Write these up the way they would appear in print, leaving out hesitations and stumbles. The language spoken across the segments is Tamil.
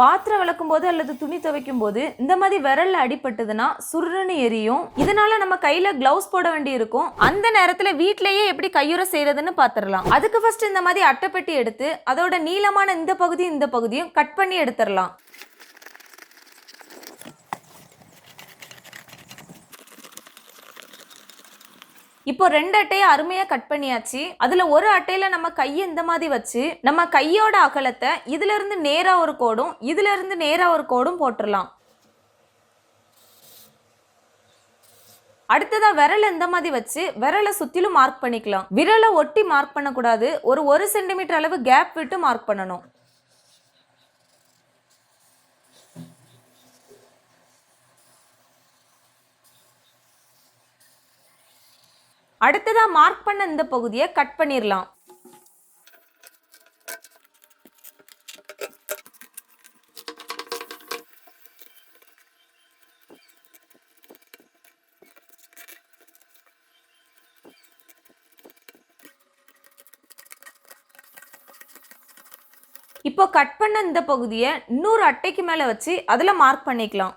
பாத்திரம் விளக்கும் போது அல்லது துணி துவைக்கும் போது இந்த மாதிரி விரல்ல அடிபட்டதுன்னா சுருன்னு எரியும். இதனால நம்ம கையில கிளவுஸ் போட வேண்டி இருக்கும். அந்த நேரத்துல வீட்லயே எப்படி கையுறை செய்யறதுன்னு பாத்துடலாம். அதுக்கு ஃபர்ஸ்ட் இந்த மாதிரி அட்டைப்பெட்டி எடுத்து அதோட நீளமான இந்த பகுதியும் கட் பண்ணி எடுத்துடலாம். இப்போ 2 அட்டையை அருமையா கட் பண்ணியாச்சு. அதுல ஒரு அட்டையில நம்ம கையை இந்த மாதிரி வச்சு நம்ம கையோட அகலத்தை இதுல இருந்து நேரா ஒரு கோடும் இதுல இருந்து நேரா ஒரு கோடும் போட்டுடலாம். அடுத்ததா விரலை இந்த மாதிரி வச்சு விரலை சுத்திலும் மார்க் பண்ணிக்கலாம். விரலை ஒட்டி மார்க் பண்ணக்கூடாது. ஒரு 1 சென்டிமீட்டர் அளவு கேப் விட்டு மார்க் பண்ணணும். அடுத்ததா மார்க் பண்ண இந்த பகுதியை கட் பண்ணிடலாம். இப்போ கட் பண்ண இந்த பகுதியை இன்னொரு அட்டைக்கு மேல வச்சு அதுல மார்க் பண்ணிக்கலாம்.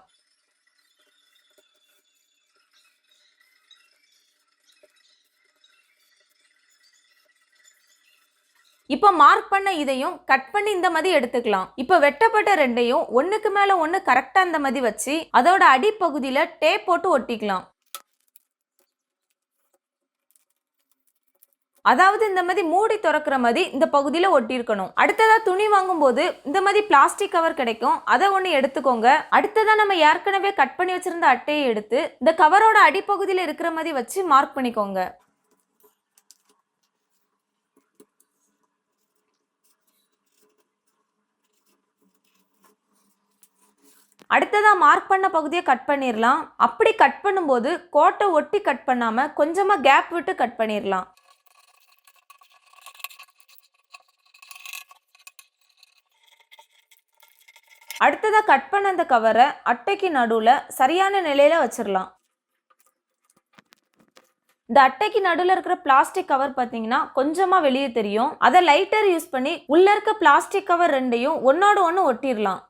இப்போ மார்க் பண்ண இதையும் கட் பண்ணி இந்த மாதிரி எடுத்துக்கலாம். இப்போ வெட்டப்பட்ட ரெண்டையும் ஒண்ணுக்கு மேல ஒண்ணு கரெக்டா இந்த மாதிரி வச்சு அதோட அடிப்பகுதியில டேப் போட்டு ஒட்டிக்கலாம். அதாவது இந்த மாதிரி மூடி திறக்கிற மாதிரி இந்த பகுதியில ஒட்டி இருக்கணும். அடுத்ததா துணி வாங்கும் போது இந்த மாதிரி பிளாஸ்டிக் கவர் கிடைக்கும். அதை ஒண்ணு எடுத்துக்கோங்க. அடுத்ததா நம்ம ஏற்கனவே கட் பண்ணி வச்சிருந்த அட்டையை எடுத்து இந்த கவரோட அடிப்பகுதியில இருக்கிற மாதிரி வச்சு மார்க் பண்ணிக்கோங்க. அடுத்ததா மார்க் பண்ண பகுதியை கட் பண்ணிடலாம். அப்படி கட் பண்ணும்போது கோட்டை ஒட்டி கட் பண்ணாம கொஞ்சமா கேப் விட்டு கட் பண்ணிடலாம். அடுத்ததா கட் பண்ண அந்த கவரை அட்டைக்கு நடுவுல சரியான நிலையில வச்சிடலாம். இந்த அட்டைக்கு நடுவில் இருக்கிற பிளாஸ்டிக் கவர் பார்த்தீங்கன்னா கொஞ்சமா வெளியே தெரியும். அதை லைட்டர் யூஸ் பண்ணி உள்ள இருக்க பிளாஸ்டிக் கவர் ரெண்டையும் ஒன்னோட ஒன்று ஒட்டிடலாம்.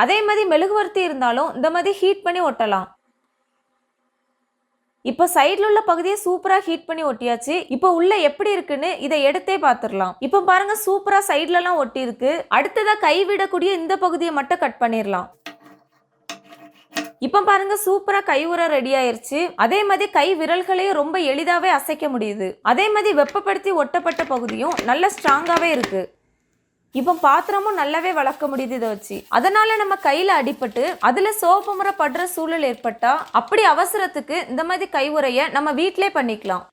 அதே மாதிரி மெழுகுவர்த்தி இருந்தாலும் இந்த மாதிரி ஹீட் பண்ணி ஒட்டலாம். இப்போ சைடுல உள்ள பகுதியை சூப்பரா ஹீட் பண்ணி ஒட்டியாச்சு. இப்போ உள்ள எப்படி இருக்குன்னு இதை எடுத்தே பார்த்துடலாம். இப்போ பாருங்க சூப்பரா சைடுல எல்லாம் ஒட்டி இருக்கு. அடுத்ததா கை விடக்கூடிய இந்த பகுதியை மட்டும் கட் பண்ணிடலாம். இப்போ பாருங்க சூப்பரா கை உறை ரெடி ஆயிருச்சு. அதே மாதிரி கை விரல்களையும் ரொம்ப எளிதாவே அசைக்க முடியுது. அதே மாதிரி வெப்பப்படுத்தி ஒட்டப்பட்ட பகுதியும் நல்ல ஸ்ட்ராங்காவே இருக்கு. இப்போ பாத்திரமும் நல்லாவே வளர்க்க முடியுது இதை வச்சு. அதனால நம்ம கையில அடிபட்டு அதுல சோப்பு முறை படுற சூழல் ஏற்பட்டா அப்படி அவசரத்துக்கு இந்த மாதிரி கை உறைய நம்ம வீட்டிலே பண்ணிக்கலாம்.